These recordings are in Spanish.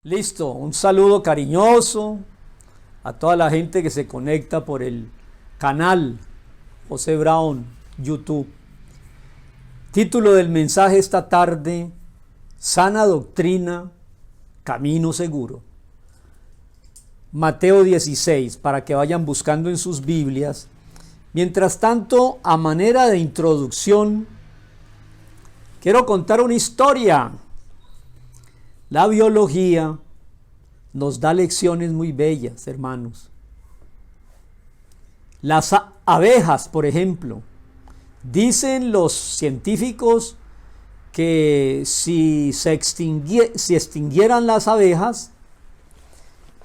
Listo, un saludo cariñoso a toda la gente que se conecta por el canal José Brown YouTube. Título del mensaje esta tarde: Sana doctrina, camino seguro. Mateo 16, para que vayan buscando en sus Biblias. Mientras tanto, a manera de introducción, quiero contar una historia. La biología nos da lecciones muy bellas, hermanos. Las abejas, por ejemplo, dicen los científicos que si se extinguieran las abejas,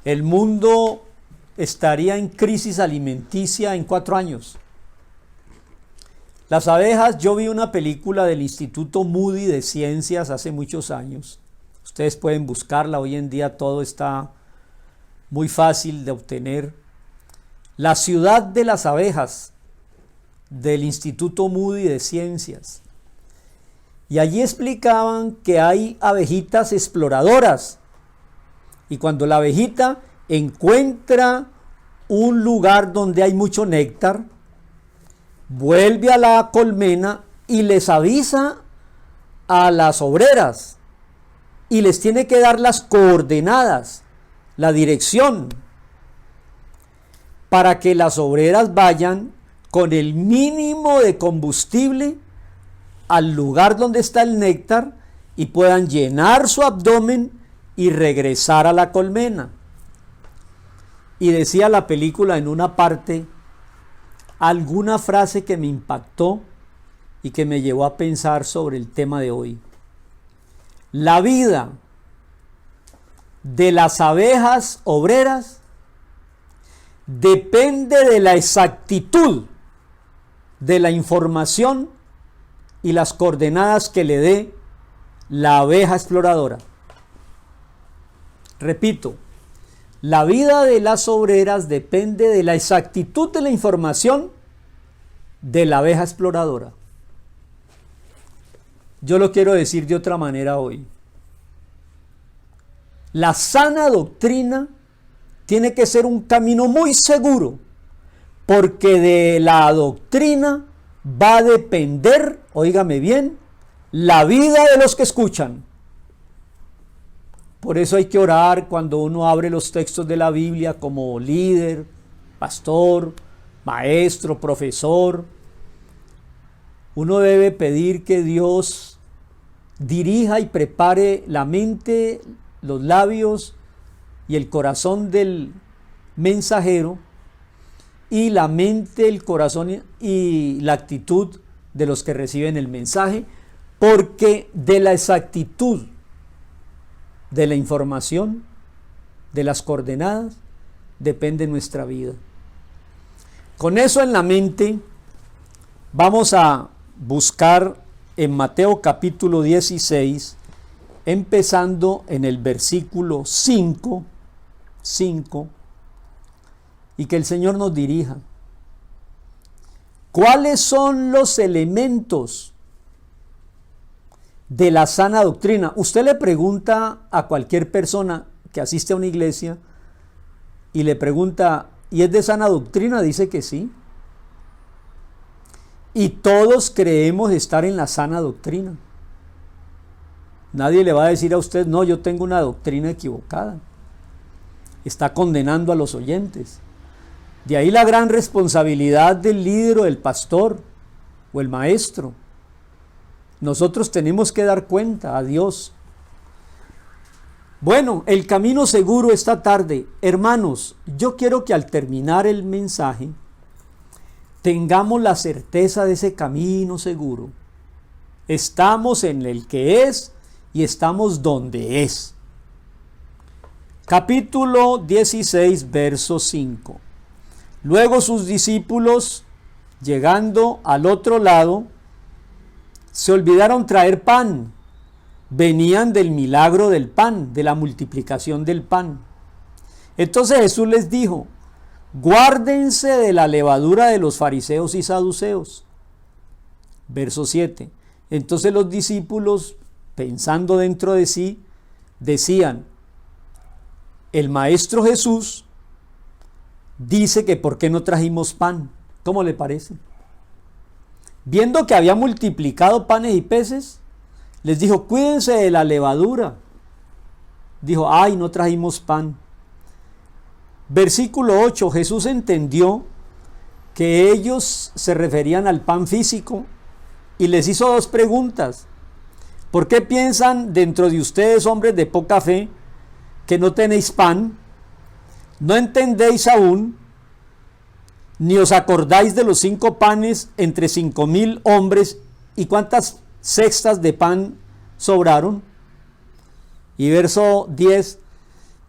el mundo estaría en crisis alimenticia en 4 años. Las abejas, yo vi una película del Instituto Moody de Ciencias hace muchos años. Ustedes pueden buscarla, hoy en día todo está muy fácil de obtener. La ciudad de las abejas del Instituto Moody de Ciencias. Y allí explicaban que hay abejitas exploradoras. Y cuando la abejita encuentra un lugar donde hay mucho néctar, vuelve a la colmena y les avisa a las obreras. Y les tiene que dar las coordenadas, la dirección, para que las obreras vayan con el mínimo de combustible al lugar donde está el néctar y puedan llenar su abdomen y regresar a la colmena. Y decía la película en una parte alguna frase que me impactó y que me llevó a pensar sobre el tema de hoy. La vida de las abejas obreras depende de la exactitud de la información y las coordenadas que le dé la abeja exploradora. Repito, la vida de las obreras depende de la exactitud de la información de la abeja exploradora. Yo lo quiero decir de otra manera hoy. La sana doctrina tiene que ser un camino muy seguro, porque de la doctrina va a depender, óigame bien, la vida de los que escuchan. Por eso hay que orar cuando uno abre los textos de la Biblia como líder, pastor, maestro, profesor. Uno debe pedir que Dios dirija y prepare la mente, los labios y el corazón del mensajero, y la mente, el corazón y la actitud de los que reciben el mensaje, porque de la exactitud de la información, de las coordenadas, depende nuestra vida. Con eso en la mente, vamos a buscar en Mateo capítulo 16, empezando en el versículo 5, y que el Señor nos dirija. ¿Cuáles son los elementos de la sana doctrina? Usted le pregunta a cualquier persona que asiste a una iglesia y le pregunta, ¿y es de sana doctrina? Dice que sí. Y todos creemos estar en la sana doctrina. Nadie le va a decir a usted, no, yo tengo una doctrina equivocada. Está condenando a los oyentes. De ahí la gran responsabilidad del líder o del pastor o el maestro. Nosotros tenemos que dar cuenta a Dios. Bueno, el camino seguro esta tarde. Hermanos, yo quiero que al terminar el mensaje tengamos la certeza de ese camino seguro. Estamos en el que es y estamos donde es. Capítulo 16, verso 5. Luego sus discípulos, llegando al otro lado, se olvidaron traer pan. Venían del milagro del pan, de la multiplicación del pan. Entonces Jesús les dijo: guárdense de la levadura de los fariseos y saduceos. Verso 7. Entonces los discípulos, pensando dentro de sí, decían: el Maestro Jesús dice que por qué no trajimos pan. ¿Cómo le parece? Viendo que había multiplicado panes y peces, les dijo, cuídense de la levadura. Dijo, ay, no trajimos pan. Versículo 8, Jesús entendió que ellos se referían al pan físico y les hizo dos preguntas. ¿Por qué piensan dentro de ustedes, hombres de poca fe, que no tenéis pan? ¿No entendéis aún? ¿Ni os acordáis de los 5 panes entre 5,000 hombres y cuántas cestas de pan sobraron? Y verso 10,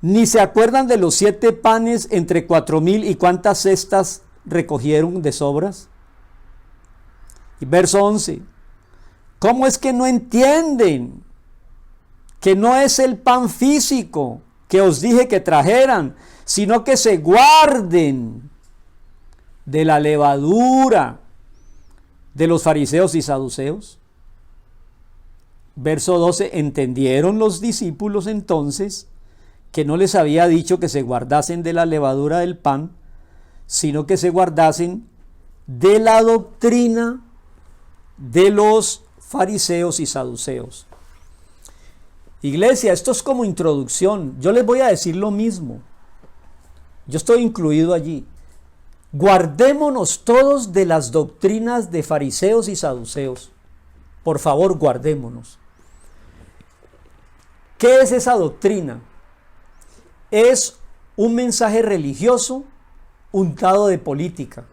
¿ni se acuerdan de los 7 panes entre 4,000 y cuántas cestas recogieron de sobras? Y verso 11, ¿cómo es que no entienden que no es el pan físico que os dije que trajeran, sino que se guarden de la levadura de los fariseos y saduceos? Verso 12, ¿entendieron los discípulos entonces que no les había dicho que se guardasen de la levadura del pan, sino que se guardasen de la doctrina de los fariseos y saduceos? Iglesia, esto es como introducción. Yo les voy a decir lo mismo. Yo estoy incluido allí. Guardémonos todos de las doctrinas de fariseos y saduceos. Por favor, guardémonos. ¿Qué es esa doctrina? Es un mensaje religioso untado de política,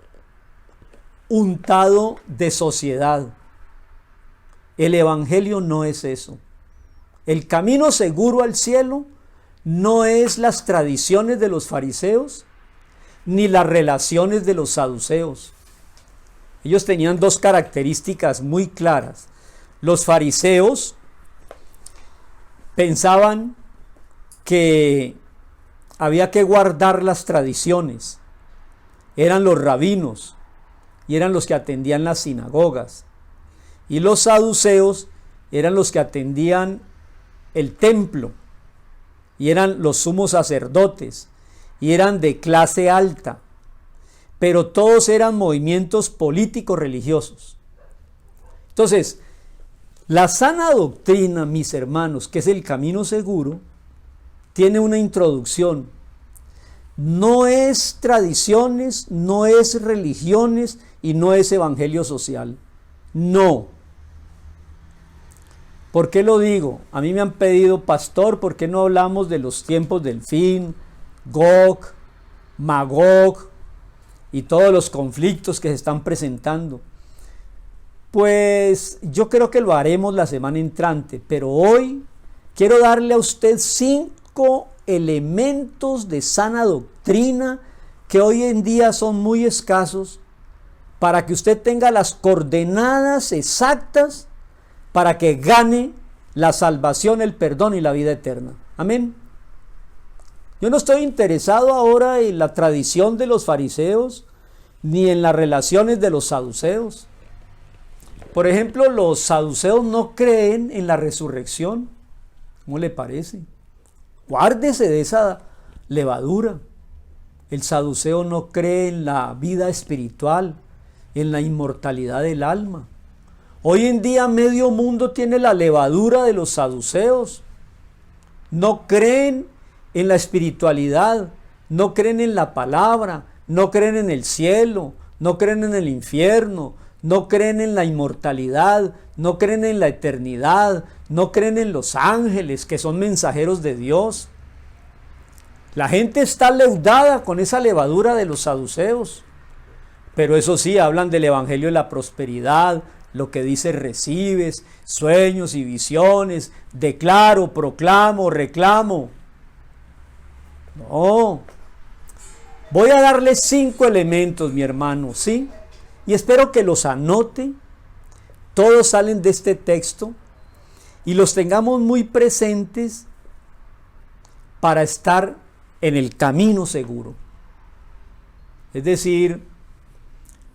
untado de sociedad. El evangelio no es eso. El camino seguro al cielo no es las tradiciones de los fariseos ni las relaciones de los saduceos. Ellos tenían dos características muy claras. Los fariseos pensaban que había que guardar las tradiciones. Eran los rabinos y eran los que atendían las sinagogas. Y los saduceos eran los que atendían el templo y eran los sumos sacerdotes y eran de clase alta. Pero todos eran movimientos políticos religiosos. Entonces, la sana doctrina, mis hermanos, que es el camino seguro, tiene una introducción. No es tradiciones, no es religiones y no es evangelio social. No. ¿Por qué lo digo? A mí me han pedido, pastor, ¿por qué no hablamos de los tiempos del fin, Gog, Magog y todos los conflictos que se están presentando? Pues yo creo que lo haremos la semana entrante, pero hoy quiero darle a usted 5 elementos de sana doctrina que hoy en día son muy escasos para que usted tenga las coordenadas exactas para que gane la salvación, el perdón y la vida eterna. Amén. Yo no estoy interesado ahora en la tradición de los fariseos ni en las relaciones de los saduceos. Por ejemplo, los saduceos no creen en la resurrección. ¿Cómo le parece? Guárdese de esa levadura. El saduceo no cree en la vida espiritual, en la inmortalidad del alma. Hoy en día medio mundo tiene la levadura de los saduceos. No creen en la espiritualidad, no creen en la palabra, no creen en el cielo, no creen en el infierno, no creen en la inmortalidad, no creen en la eternidad, no creen en los ángeles que son mensajeros de Dios. La gente está leudada con esa levadura de los saduceos, pero eso sí, hablan del evangelio de la prosperidad, lo que dice recibes, sueños y visiones, declaro, proclamo, reclamo. No, voy a darle 5 elementos, mi hermano, ¿sí? Y espero que los anote. Todos salen de este texto y los tengamos muy presentes para estar en el camino seguro. Es decir,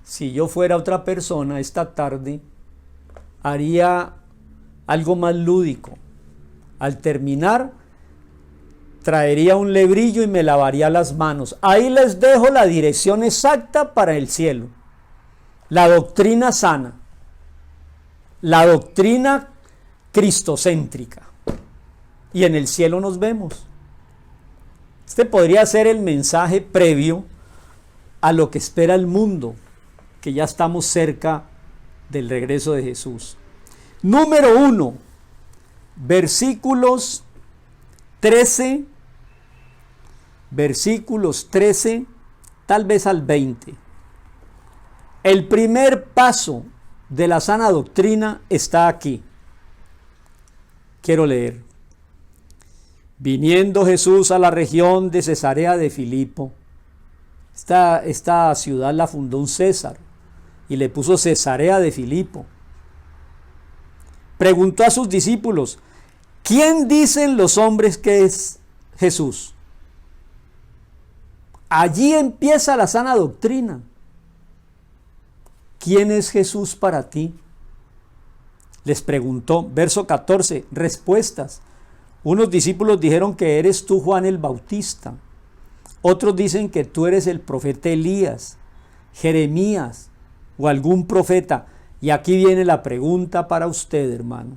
si yo fuera otra persona esta tarde, haría algo más lúdico. Al terminar, traería un lebrillo y me lavaría las manos. Ahí les dejo la dirección exacta para el cielo. La doctrina sana, la doctrina cristocéntrica. Y en el cielo nos vemos. Este podría ser el mensaje previo a lo que espera el mundo, que ya estamos cerca del regreso de Jesús. Número 1, versículos 13, tal vez al 20. El primer paso de la sana doctrina está aquí. Quiero leer. Viniendo Jesús a la región de Cesarea de Filipo. Esta ciudad la fundó un César y le puso Cesarea de Filipo. Preguntó a sus discípulos: ¿quién dicen los hombres que es Jesús? Allí empieza la sana doctrina. ¿Quién es Jesús para ti? Les preguntó. Verso 14, respuestas. Unos discípulos dijeron que eres tú, Juan el Bautista. Otros dicen que tú eres el profeta Elías, Jeremías o algún profeta. Y aquí viene la pregunta para usted, hermano.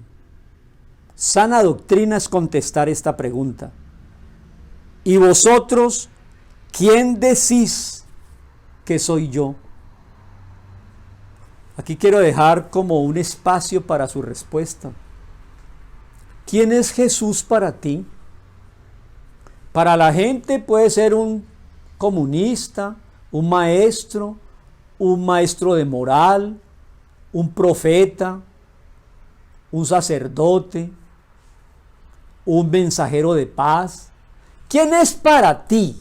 Sana doctrina es contestar esta pregunta. ¿Y vosotros quién decís que soy yo? Aquí quiero dejar como un espacio para su respuesta. ¿Quién es Jesús para ti? Para la gente puede ser un comunista, un maestro de moral, un profeta, un sacerdote, un mensajero de paz. ¿Quién es para ti?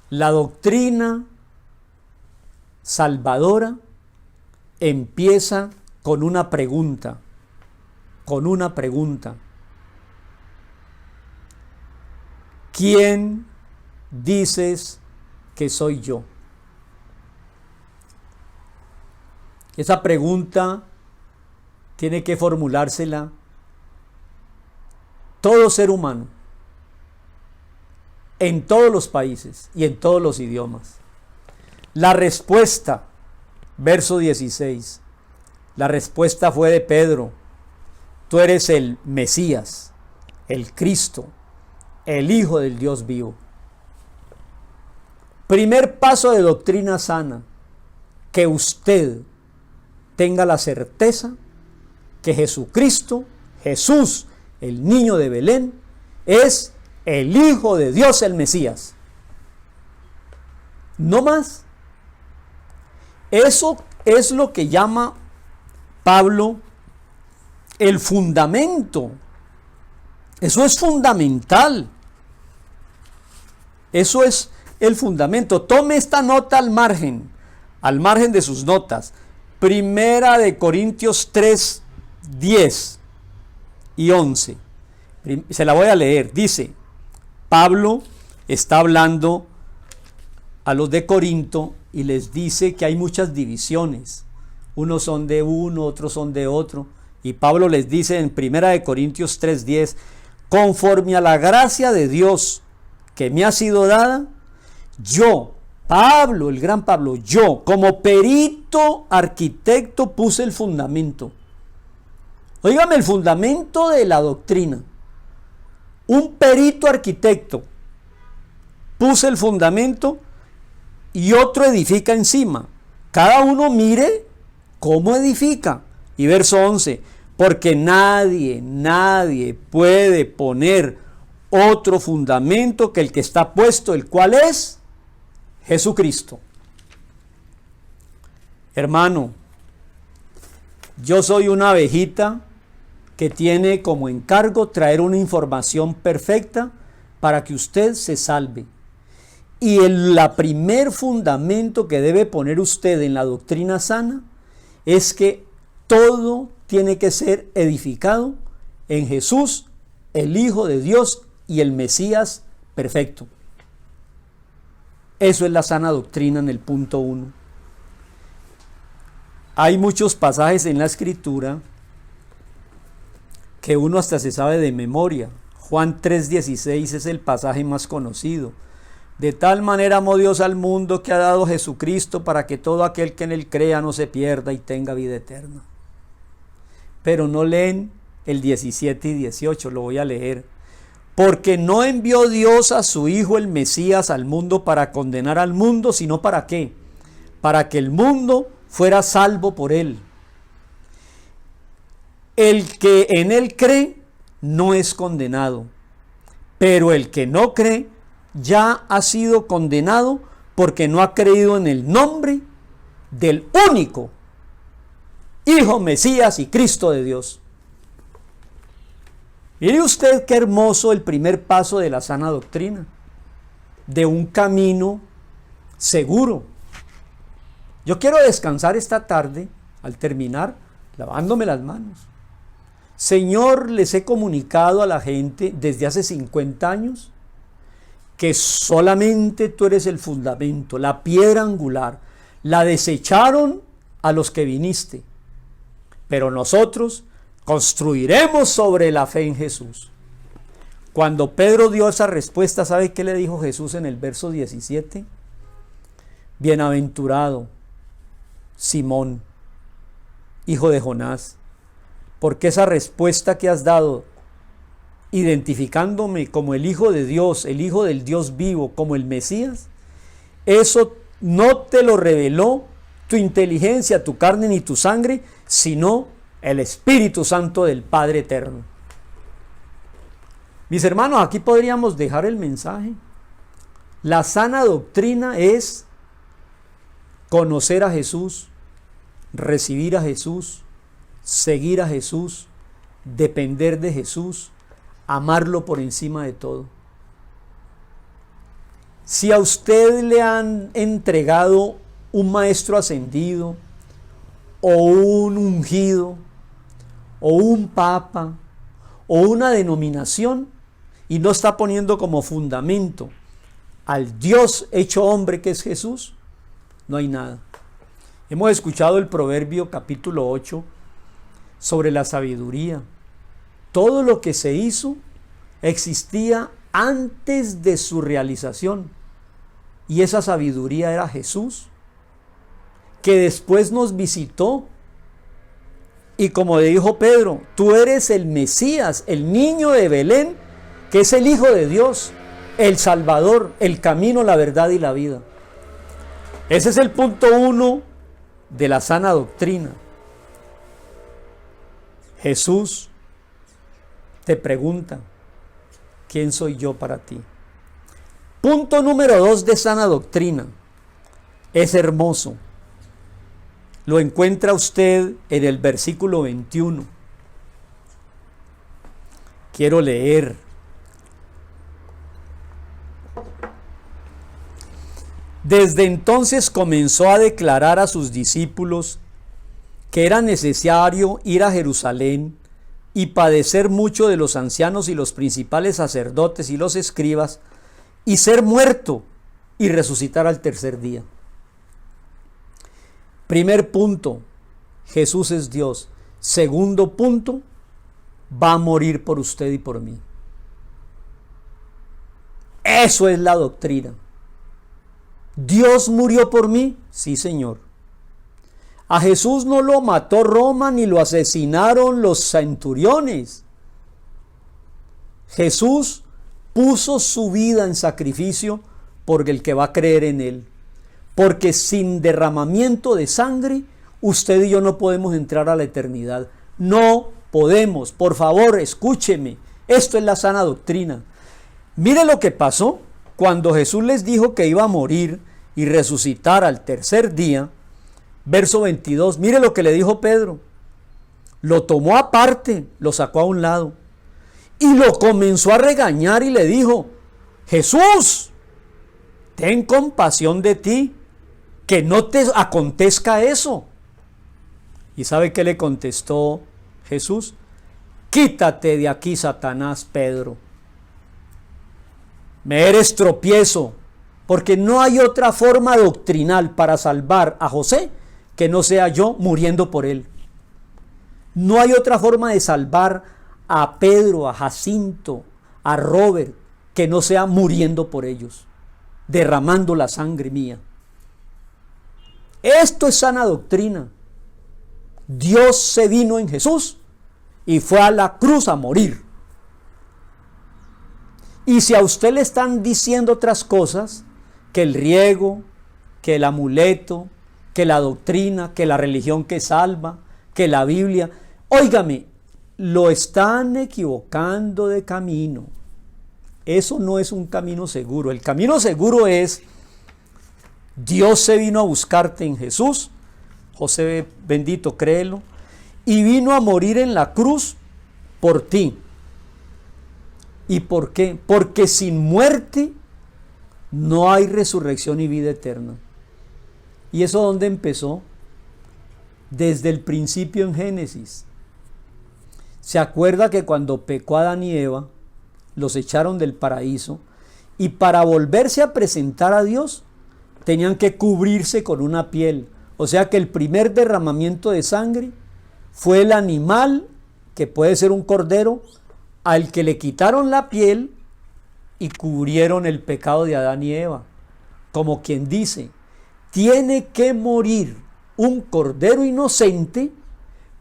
La doctrina salvadora empieza con una pregunta. ¿Quién dices que soy yo? Esa pregunta tiene que formulársela todo ser humano, en todos los países y en todos los idiomas. La respuesta, verso 16, la respuesta fue de Pedro: tú eres el Mesías, el Cristo, el Hijo del Dios vivo. Primer paso de doctrina sana, que usted tenga la certeza que Jesucristo, Jesús, el niño de Belén, es el Hijo de Dios, el Mesías. No más. Eso es lo que llama Pablo el fundamento. Eso es fundamental. Eso es el fundamento. Tome esta nota al margen de sus notas. Primera de Corintios 3, 10 y 11. Se la voy a leer. Dice, Pablo está hablando a los de Corinto y les dice que hay muchas divisiones. Unos son de uno, otros son de otro. Y Pablo les dice en Primera de Corintios 3:10, conforme a la gracia de Dios que me ha sido dada, yo, Pablo, el gran Pablo, yo como perito arquitecto puse el fundamento. Óigame, el fundamento de la doctrina. Un perito arquitecto puse el fundamento y otro edifica encima. Cada uno mire cómo edifica. Y verso 11, porque nadie puede poner otro fundamento que el que está puesto, el cual es Jesucristo. Hermano, yo soy una abejita que tiene como encargo traer una información perfecta para que usted se salve. Y el primer fundamento que debe poner usted en la doctrina sana es que todo tiene que ser edificado en Jesús, el Hijo de Dios y el Mesías perfecto. Eso es la sana doctrina en el punto 1. Hay muchos pasajes en la Escritura que uno hasta se sabe de memoria. Juan 3:16 es el pasaje más conocido. De tal manera amó Dios al mundo que ha dado Jesucristo para que todo aquel que en él crea no se pierda y tenga vida eterna. Pero no leen el 17 y 18, lo voy a leer. Porque no envió Dios a su Hijo el Mesías al mundo para condenar al mundo, sino ¿para qué? Para que el mundo fuera salvo por él. El que en él cree no es condenado, pero el que no cree ya ha sido condenado porque no ha creído en el nombre del único Hijo, Mesías y Cristo de Dios. Mire usted qué hermoso el primer paso de la sana doctrina, de un camino seguro. Yo quiero descansar esta tarde, al terminar, lavándome las manos. Señor, les he comunicado a la gente desde hace 50 años que solamente tú eres el fundamento, la piedra angular. La desecharon a los que viniste, pero nosotros construiremos sobre la fe en Jesús. Cuando Pedro dio esa respuesta, ¿sabe qué le dijo Jesús en el verso 17? Bienaventurado Simón, hijo de Jonás, porque esa respuesta que has dado, identificándome como el Hijo de Dios, el Hijo del Dios vivo, como el Mesías, eso no te lo reveló tu inteligencia, tu carne ni tu sangre, sino el Espíritu Santo del Padre Eterno. Mis hermanos, aquí podríamos dejar el mensaje. La sana doctrina es conocer a Jesús, recibir a Jesús, seguir a Jesús, depender de Jesús, amarlo por encima de todo. Si a usted le han entregado un maestro ascendido, o un ungido, o un papa, o una denominación, y no está poniendo como fundamento al Dios hecho hombre que es Jesús, no hay nada. Hemos escuchado el Proverbio capítulo 8 sobre la sabiduría. Todo lo que se hizo existía antes de su realización, y esa sabiduría era Jesús, que después nos visitó, y como dijo Pedro, tú eres el Mesías, el niño de Belén, que es el Hijo de Dios, el Salvador, el camino, la verdad y la vida. Ese es el punto 1 de la sana doctrina. Jesús te pregunta, ¿quién soy yo para ti? Punto número 2 de sana doctrina. Es hermoso. Lo encuentra usted en el versículo 21. Quiero leer. Desde entonces comenzó a declarar a sus discípulos que era necesario ir a Jerusalén y padecer mucho de los ancianos y los principales sacerdotes y los escribas, y ser muerto y resucitar al tercer día. Primer punto, Jesús es Dios. Segundo punto, va a morir por usted y por mí. Eso es la doctrina. ¿Dios murió por mí? Sí, Señor. A Jesús no lo mató Roma ni lo asesinaron los centuriones. Jesús puso su vida en sacrificio por el que va a creer en él. Porque sin derramamiento de sangre, usted y yo no podemos entrar a la eternidad. No podemos. Por favor, escúcheme. Esto es la sana doctrina. Mire lo que pasó cuando Jesús les dijo que iba a morir y resucitar al tercer día. Verso 22, mire lo que le dijo Pedro. Lo tomó aparte, lo sacó a un lado y lo comenzó a regañar y le dijo: Jesús, ten compasión de ti, que no te acontezca eso. ¿Y sabe qué le contestó Jesús? Quítate de aquí, Satanás, Pedro. Me eres tropiezo, porque no hay otra forma doctrinal para salvar a José que no sea yo muriendo por él. No hay otra forma de salvar a Pedro, a Jacinto, a Robert, que no sea muriendo por ellos, derramando la sangre mía. Esto es sana doctrina. Dios se vino en Jesús y fue a la cruz a morir. Y si a usted le están diciendo otras cosas, que el riego, que el amuleto, que la doctrina, que la religión que salva, que la Biblia, óigame, lo están equivocando de camino. Eso no es un camino seguro. El camino seguro es: Dios se vino a buscarte en Jesús, José bendito, créelo, y vino a morir en la cruz por ti. ¿Y por qué? Porque sin muerte no hay resurrección y vida eterna. ¿Y eso dónde empezó? Desde el principio en Génesis. ¿Se acuerda que cuando pecó Adán y Eva, los echaron del paraíso, y para volverse a presentar a Dios tenían que cubrirse con una piel? O sea que el primer derramamiento de sangre fue el animal, que puede ser un cordero, al que le quitaron la piel y cubrieron el pecado de Adán y Eva. Como quien dice, tiene que morir un cordero inocente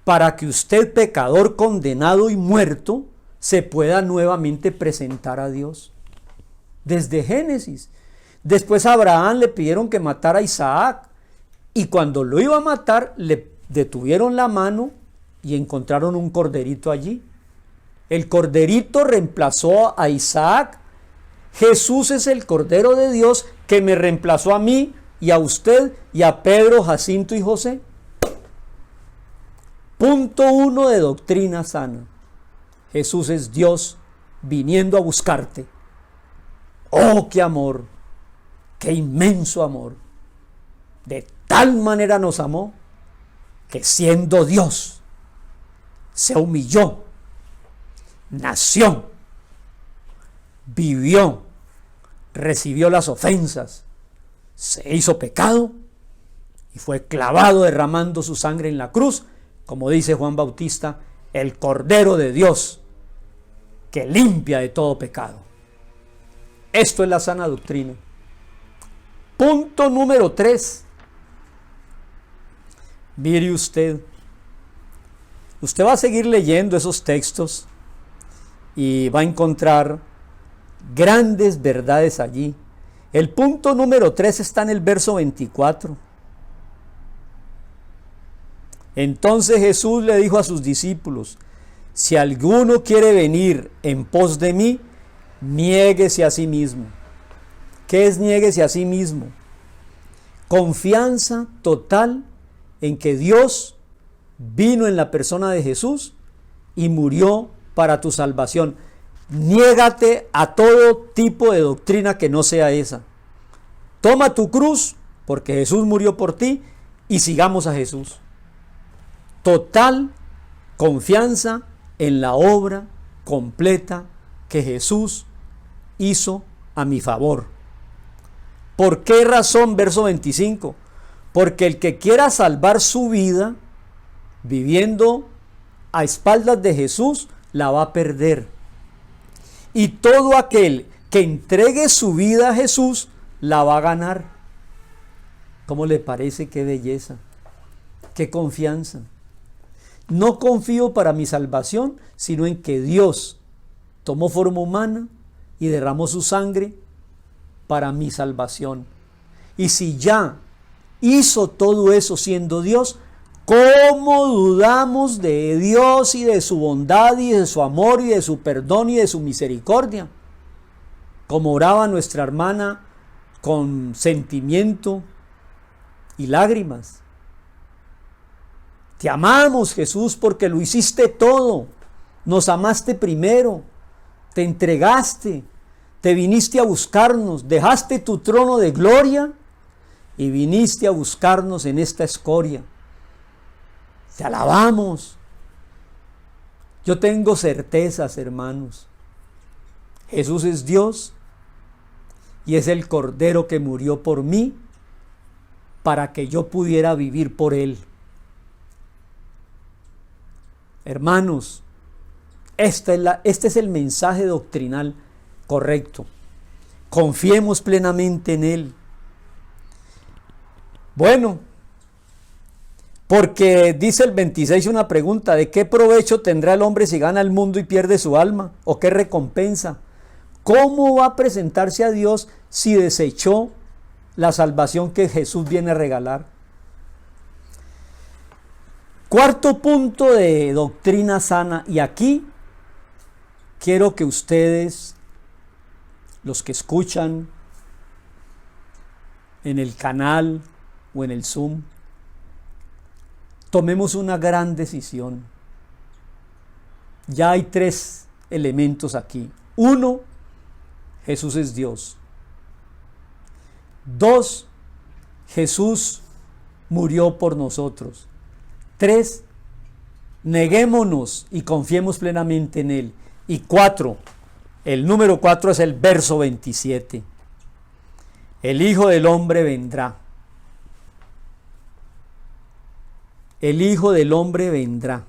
para que usted, pecador condenado y muerto, se pueda nuevamente presentar a Dios. Desde Génesis. Después a Abraham le pidieron que matara a Isaac, y cuando lo iba a matar le detuvieron la mano y encontraron un corderito allí. El corderito reemplazó a Isaac. Jesús es el Cordero de Dios que me reemplazó a mí y a usted y a Pedro, Jacinto y José. Punto 1 de doctrina sana. Jesús es Dios viniendo a buscarte. ¡Oh, qué amor! ¡Qué inmenso amor! De tal manera nos amó que, siendo Dios, se humilló, nació, vivió, recibió las ofensas, se hizo pecado y fue clavado derramando su sangre en la cruz, como dice Juan Bautista, el Cordero de Dios que limpia de todo pecado. Esto es la sana doctrina. Punto número 3. Mire usted va a seguir leyendo esos textos y va a encontrar grandes verdades allí. El punto número 3 está en el verso 24. Entonces Jesús le dijo a sus discípulos: si alguno quiere venir en pos de mí, niéguese a sí mismo. ¿Qué es niéguese a sí mismo? Confianza total en que Dios vino en la persona de Jesús y murió para tu salvación. Niégate a todo tipo de doctrina que no sea esa. Toma tu cruz, porque Jesús murió por ti, y sigamos a Jesús. Total confianza en la obra completa que Jesús hizo a mi favor. ¿Por qué razón? Verso 25. Porque el que quiera salvar su vida viviendo a espaldas de Jesús, la va a perder. Y todo aquel que entregue su vida a Jesús, la va a ganar. ¿Cómo le parece? Qué belleza, qué confianza. No confío para mi salvación, sino en que Dios tomó forma humana y derramó su sangre para mi salvación. Y si ya hizo todo eso siendo Dios, ¿cómo dudamos de Dios y de su bondad y de su amor y de su perdón y de su misericordia? Como oraba nuestra hermana con sentimiento y lágrimas. Te amamos, Jesús, porque lo hiciste todo. Nos amaste primero, te entregaste, te viniste a buscarnos, dejaste tu trono de gloria y viniste a buscarnos en esta escoria. Te alabamos. Yo tengo certezas, hermanos. Jesús es Dios y es el Cordero que murió por mí para que yo pudiera vivir por Él. Hermanos, Este es el mensaje doctrinal correcto. Confiemos plenamente en Él. Bueno, porque dice el 26 una pregunta: ¿de qué provecho tendrá el hombre si gana el mundo y pierde su alma? ¿O qué recompensa? ¿Cómo va a presentarse a Dios si desechó la salvación que Jesús viene a regalar? Cuarto punto de doctrina sana, y aquí quiero que ustedes, los que escuchan en el canal o en el Zoom, tomemos una gran decisión. Ya hay 3 elementos aquí. 1, Jesús es Dios. 2, Jesús murió por nosotros. 3, neguémonos y confiemos plenamente en Él. Y 4, el número 4 es el verso 27. El Hijo del Hombre vendrá. El Hijo del Hombre vendrá.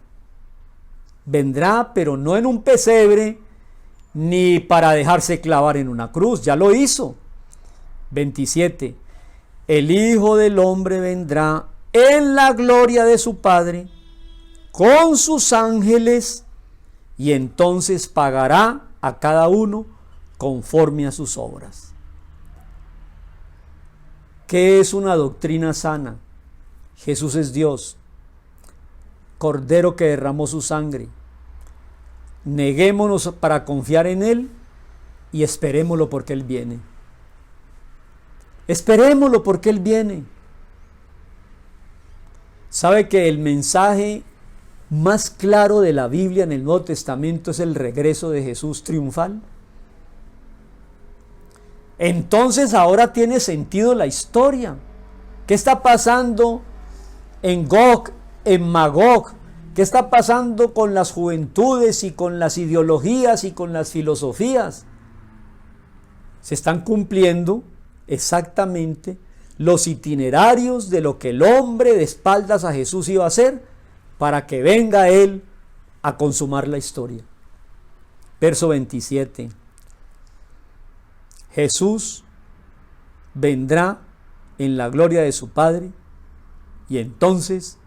Vendrá, pero no en un pesebre, ni para dejarse clavar en una cruz. Ya lo hizo. 27. El Hijo del Hombre vendrá en la gloria de su Padre, con sus ángeles, y entonces pagará a cada uno conforme a sus obras. ¿Qué es una doctrina sana? Jesús es Dios, Cordero que derramó su sangre. Neguémonos para confiar en Él y esperémoslo porque Él viene. Esperémoslo porque Él viene. ¿Sabe que el mensaje más claro de la Biblia en el Nuevo Testamento es el regreso de Jesús triunfal? Entonces ahora tiene sentido la historia. ¿Qué está pasando en Gog, en Magog? ¿Qué está pasando con las juventudes y con las ideologías y con las filosofías? Se están cumpliendo exactamente los itinerarios de lo que el hombre de espaldas a Jesús iba a hacer para que venga Él a consumar la historia. Verso 27. Jesús vendrá en la gloria de su Padre y entonces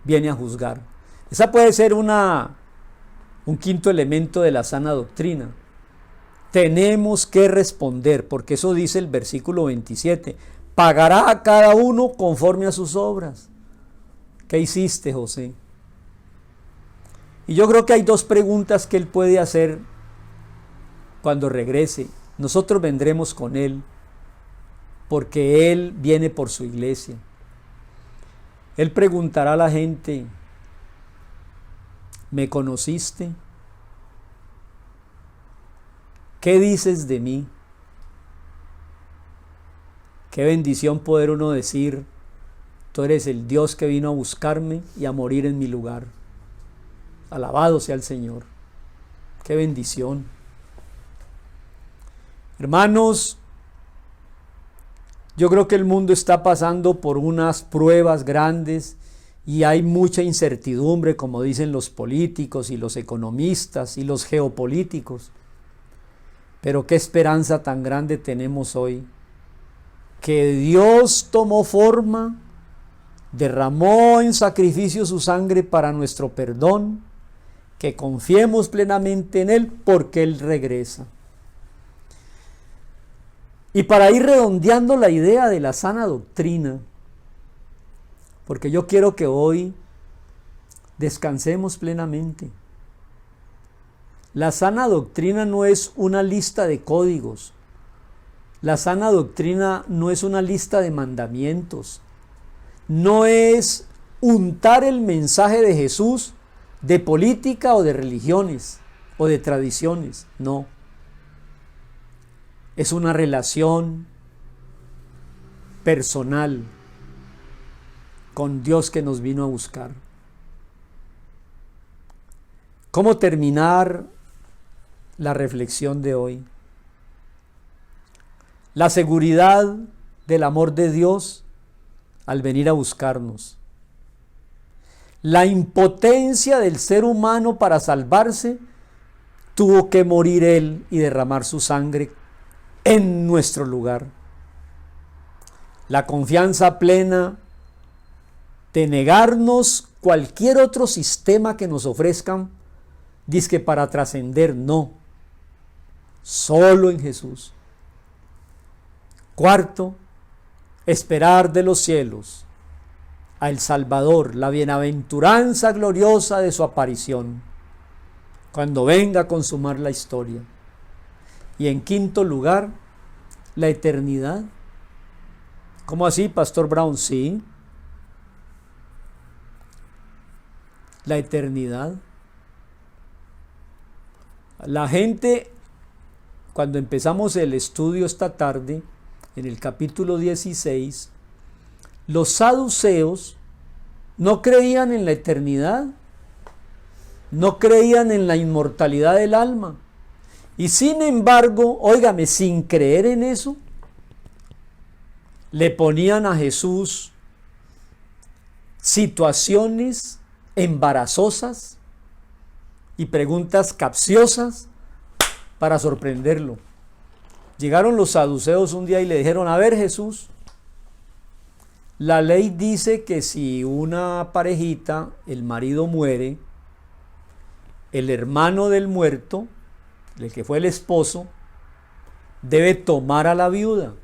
viene a juzgar. Esa puede ser un quinto elemento de la sana doctrina. Tenemos que responder, porque eso dice el versículo 27. Pagará a cada uno conforme a sus obras. ¿Qué hiciste, José? Y yo creo que hay 2 preguntas que él puede hacer cuando regrese. Nosotros vendremos con él, porque él viene por su iglesia. Él preguntará a la gente: ¿me conociste? ¿Qué dices de mí? Qué bendición poder uno decir: tú eres el Dios que vino a buscarme y a morir en mi lugar. Alabado sea el Señor. Qué bendición. Hermanos, yo creo que el mundo está pasando por unas pruebas grandes y hay mucha incertidumbre, como dicen los políticos y los economistas y los geopolíticos. Pero qué esperanza tan grande tenemos hoy, que Dios tomó forma, derramó en sacrificio su sangre para nuestro perdón, que confiemos plenamente en Él porque Él regresa. Y para ir redondeando la idea de la sana doctrina, porque yo quiero que hoy descansemos plenamente. La sana doctrina no es una lista de códigos. La sana doctrina no es una lista de mandamientos. No es untar el mensaje de Jesús de política o de religiones o de tradiciones. No. Es una relación personal con Dios que nos vino a buscar. ¿Cómo terminar la reflexión de hoy? La seguridad del amor de Dios al venir a buscarnos. La impotencia del ser humano para salvarse tuvo que morir Él y derramar su sangre en nuestro lugar. La confianza plena de negarnos cualquier otro sistema que nos ofrezcan, dizque para trascender, no, solo en Jesús. Cuarto, esperar de los cielos al Salvador, la bienaventuranza gloriosa de su aparición, cuando venga a consumar la historia. Y en quinto lugar, la eternidad. ¿Cómo así, Pastor Brown? Sí, la eternidad. La gente, cuando empezamos el estudio esta tarde, en el capítulo 16, los saduceos no creían en la eternidad, no creían en la inmortalidad del alma. Y sin embargo, óigame, sin creer en eso, le ponían a Jesús situaciones embarazosas y preguntas capciosas para sorprenderlo. Llegaron los saduceos un día y le dijeron: a ver, Jesús, la ley dice que si una parejita, el marido muere, el hermano del muerto, el que fue el esposo, debe tomar a la viuda.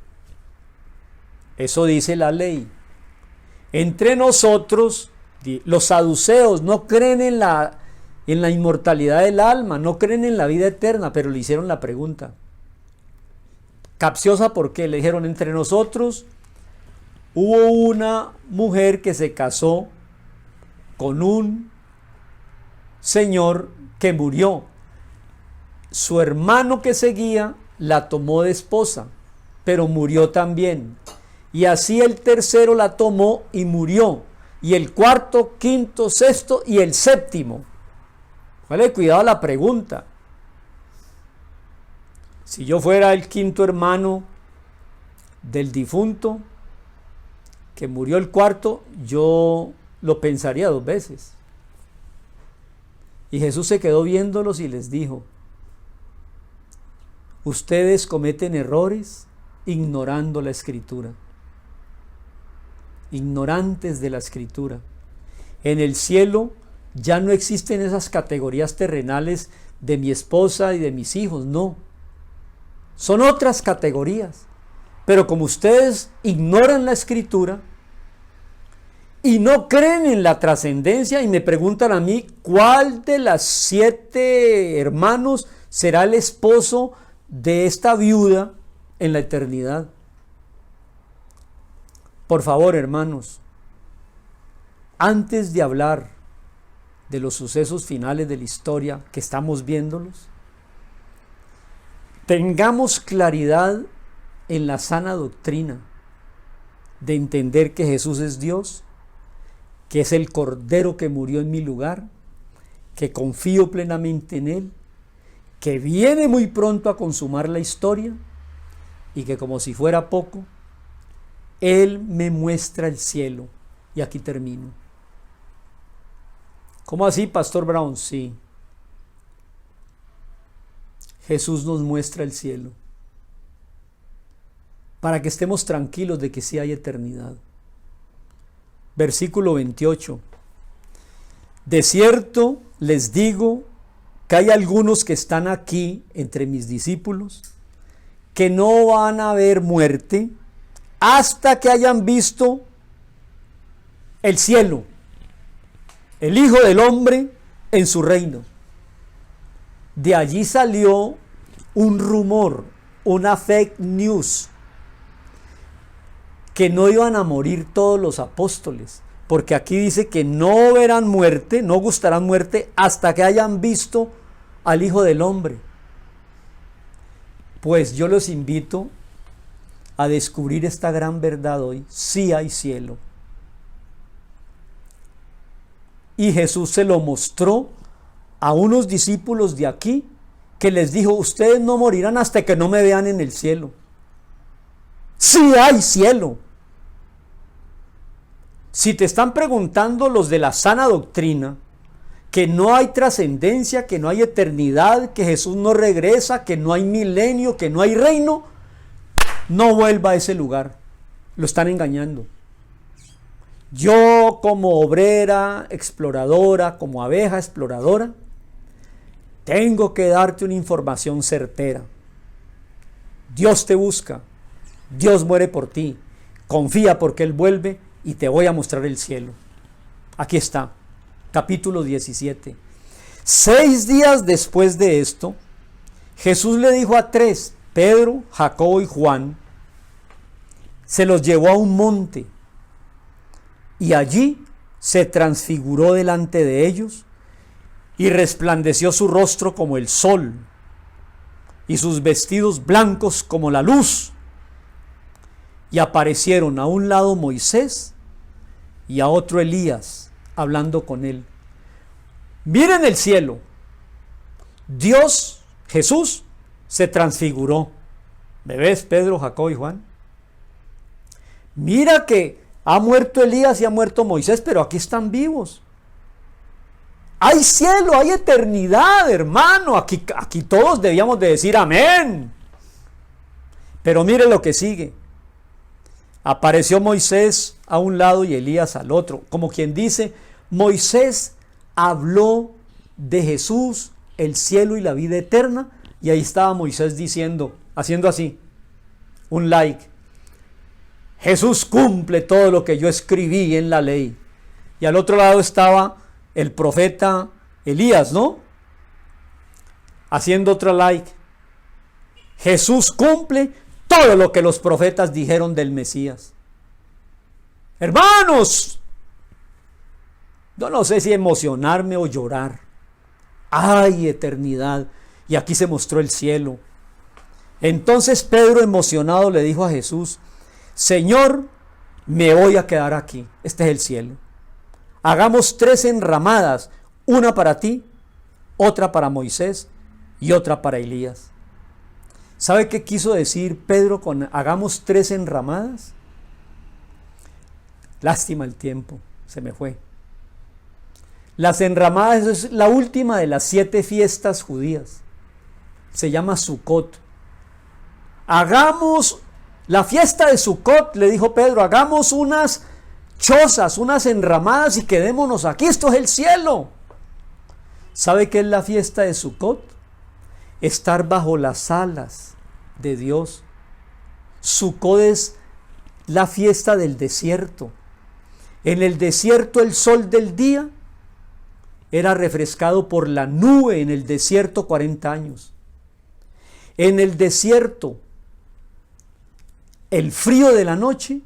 Eso dice la ley. Entre nosotros, los saduceos no creen en la inmortalidad del alma, no creen en la vida eterna, pero le hicieron la pregunta. Capciosa, porque le dijeron: entre nosotros hubo una mujer que se casó con un señor que murió. Su hermano que seguía la tomó de esposa, pero murió también. Y así el tercero la tomó y murió. Y el cuarto, quinto, sexto y el séptimo. Vale, cuidado la pregunta. Si yo fuera el quinto hermano del difunto, que murió el cuarto, yo lo pensaría 2 veces. Y Jesús se quedó viéndolos y les dijo: ustedes cometen errores ignorando la Escritura. Ignorantes de la Escritura. En el cielo ya no existen esas categorías terrenales de mi esposa y de mis hijos, no. Son otras categorías. Pero como ustedes ignoran la Escritura y no creen en la trascendencia y me preguntan a mí cuál de las 7 hermanos será el esposo de esta viuda en la eternidad. Por favor, hermanos, antes de hablar de los sucesos finales de la historia que estamos viéndolos, tengamos claridad en la sana doctrina de entender que Jesús es Dios, que es el Cordero que murió en mi lugar, que confío plenamente en Él, que viene muy pronto a consumar la historia y que, como si fuera poco, Él me muestra el cielo. Y aquí termino. ¿Cómo así, Pastor Brown? Sí. Jesús nos muestra el cielo para que estemos tranquilos de que sí hay eternidad. Versículo 28. De cierto les digo que hay algunos que están aquí entre mis discípulos que no van a ver muerte hasta que hayan visto el cielo, el Hijo del Hombre en su reino. De allí salió un rumor, una fake news, que no iban a morir todos los apóstoles, porque aquí dice que no verán muerte, no gustarán muerte hasta que hayan visto al Hijo del Hombre. Pues yo los invito a descubrir esta gran verdad hoy: sí hay cielo. Y Jesús se lo mostró a unos discípulos de aquí, que les dijo: ustedes no morirán hasta que no me vean en el cielo. Sí hay cielo. Si te están preguntando los de la sana doctrina que no hay trascendencia, que no hay eternidad, que Jesús no regresa, que no hay milenio, que no hay reino, no vuelva a ese lugar. Lo están engañando. Yo, como obrera exploradora, como abeja exploradora, tengo que darte una información certera. Dios te busca, Dios muere por ti, confía porque Él vuelve y te voy a mostrar el cielo. Aquí está, capítulo 17. 6 días después de esto, Jesús le dijo a 3, Pedro, Jacobo y Juan, se los llevó a un monte y allí se transfiguró delante de ellos y resplandeció su rostro como el sol y sus vestidos blancos como la luz. Y aparecieron a un lado Moisés y a otro Elías hablando con él. Miren el cielo. Dios, Jesús, se transfiguró. ¿Me ves, Pedro, Jacobo y Juan? Mira que ha muerto Elías y ha muerto Moisés, pero aquí están vivos. Hay cielo, hay eternidad, hermano. Aquí todos debíamos de decir amén. Pero mire lo que sigue. Apareció Moisés a un lado y Elías al otro. Como quien dice, Moisés habló de Jesús, el cielo y la vida eterna. Y ahí estaba Moisés diciendo, haciendo así, un like. Jesús cumple todo lo que yo escribí en la ley. Y al otro lado estaba el profeta Elías, ¿no? Haciendo otro like. Jesús cumple todo lo que los profetas dijeron del Mesías. Hermanos, yo no sé si emocionarme o llorar. ¡Ay, eternidad! Y aquí se mostró el cielo. Entonces Pedro, emocionado, le dijo a Jesús, Señor, me voy a quedar aquí. Este es el cielo. Hagamos 3 enramadas, una para ti, otra para Moisés y otra para Elías. ¿Sabe qué quiso decir Pedro con hagamos 3 enramadas? Lástima el tiempo, se me fue. Las enramadas es la última de las 7 fiestas judías. Se llama Sukkot. Hagamos la fiesta de Sukkot, le dijo Pedro, hagamos unas chozas, unas enramadas y quedémonos aquí, esto es el cielo. ¿Sabe qué es la fiesta de Sukkot? Estar bajo las alas de Dios. Sukkot es la fiesta del desierto. En el desierto el sol del día era refrescado por la nube en el desierto 40 años. En el desierto el frío de la noche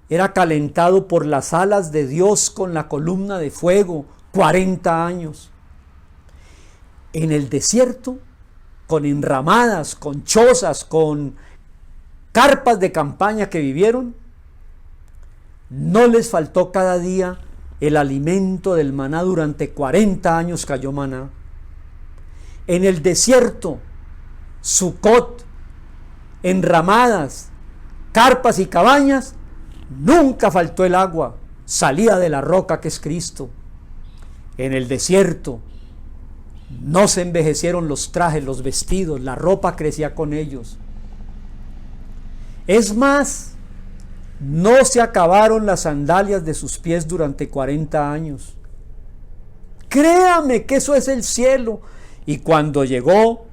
era calentado por las alas de Dios con la columna de fuego 40 años. En el desierto, con enramadas, con chozas, con carpas de campaña que vivieron, no les faltó cada día el alimento del maná. Durante 40 años cayó maná. En el desierto, Sukkot, enramadas, carpas y cabañas, nunca faltó el agua, salía de la roca que es Cristo. En el desierto no se envejecieron los trajes, los vestidos, la ropa crecía con ellos. Es más, no se acabaron las sandalias de sus pies durante 40 años. Créame que eso es el cielo. Y cuando llegó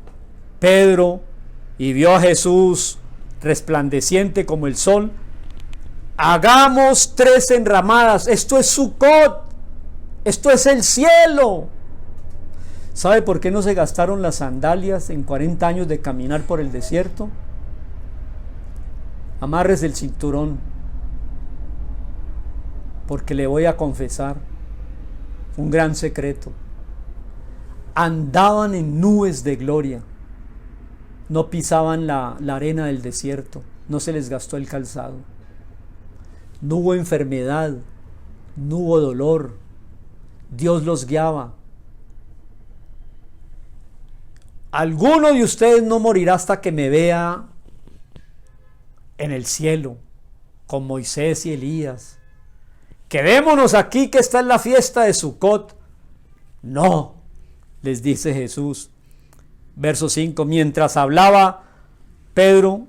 Pedro y vio a Jesús resplandeciente como el sol, hagamos 3 enramadas, esto es Sukkot, esto es el cielo. ¿Sabe por qué no se gastaron las sandalias en 40 años de caminar por el desierto? Amarres el cinturón, porque le voy a confesar un gran secreto. Andaban en nubes de gloria. No pisaban la arena del desierto, no se les gastó el calzado. No hubo enfermedad, no hubo dolor. Dios los guiaba. Alguno de ustedes no morirá hasta que me vea en el cielo, con Moisés y Elías. Quedémonos aquí, que esta es la fiesta de Sukkot. No, les dice Jesús. Verso 5, mientras hablaba Pedro,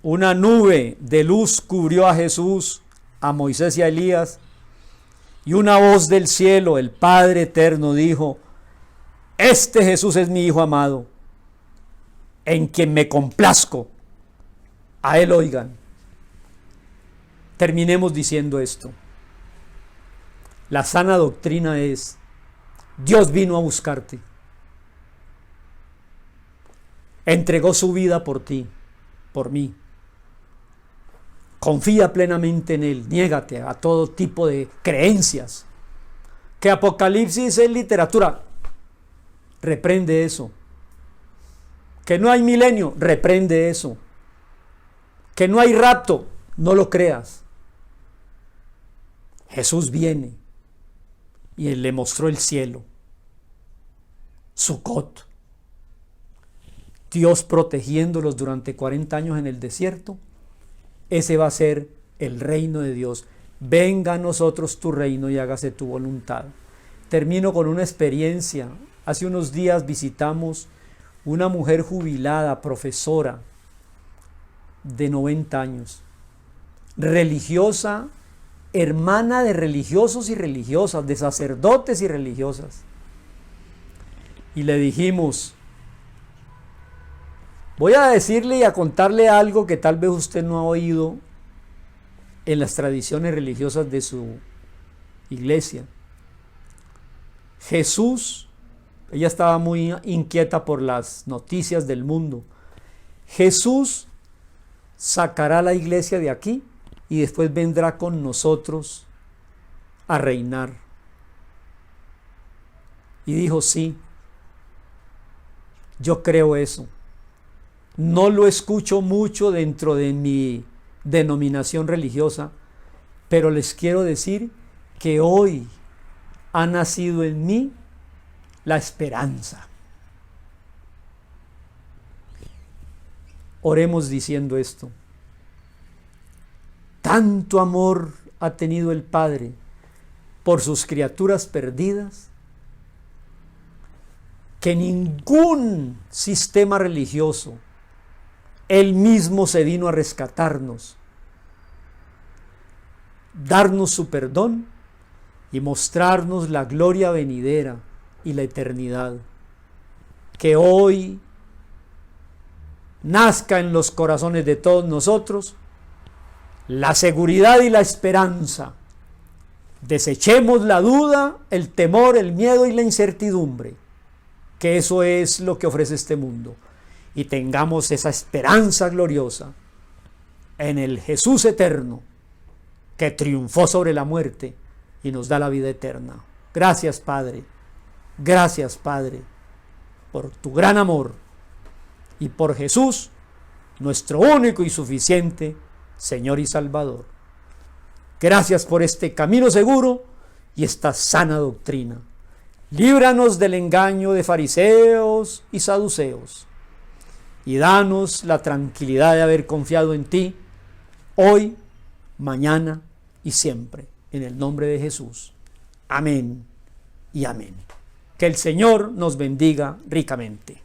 una nube de luz cubrió a Jesús, a Moisés y a Elías, y una voz del cielo, el Padre eterno, dijo: este Jesús es mi Hijo amado, en quien me complazco, a él oigan. Terminemos diciendo esto: la sana doctrina es: Dios vino a buscarte, entregó su vida por ti, por mí. Confía plenamente en Él, niégate a todo tipo de creencias. Que Apocalipsis es literatura, reprende eso. Que no hay milenio, reprende eso. Que no hay rapto, no lo creas. Jesús viene y Él le mostró el cielo, Sucot, Dios protegiéndolos durante 40 años en el desierto. Ese va a ser el reino de Dios. Venga a nosotros tu reino y hágase tu voluntad. Termino con una experiencia. Hace unos días visitamos una mujer jubilada, profesora de 90 años, religiosa, hermana de religiosos y religiosas, de sacerdotes y religiosas. Y le dijimos: voy a decirle y a contarle algo que tal vez usted no ha oído en las tradiciones religiosas de su iglesia. Jesús, ella estaba muy inquieta por las noticias del mundo. Jesús sacará la iglesia de aquí y después vendrá con nosotros a reinar. Y dijo: sí, yo creo eso. No lo escucho mucho dentro de mi denominación religiosa, pero les quiero decir que hoy ha nacido en mí la esperanza. Oremos diciendo esto: tanto amor ha tenido el Padre por sus criaturas perdidas, que ningún sistema religioso, Él mismo se vino a rescatarnos, darnos su perdón y mostrarnos la gloria venidera y la eternidad. Que hoy nazca en los corazones de todos nosotros la seguridad y la esperanza. Desechemos la duda, el temor, el miedo y la incertidumbre, que eso es lo que ofrece este mundo. Y tengamos esa esperanza gloriosa en el Jesús eterno, que triunfó sobre la muerte y nos da la vida eterna. Gracias, Padre. Gracias, Padre, por tu gran amor y por Jesús, nuestro único y suficiente Señor y Salvador. Gracias por este camino seguro y esta sana doctrina. Líbranos del engaño de fariseos y saduceos y danos la tranquilidad de haber confiado en ti hoy, mañana y siempre. En el nombre de Jesús. Amén y amén. Que el Señor nos bendiga ricamente.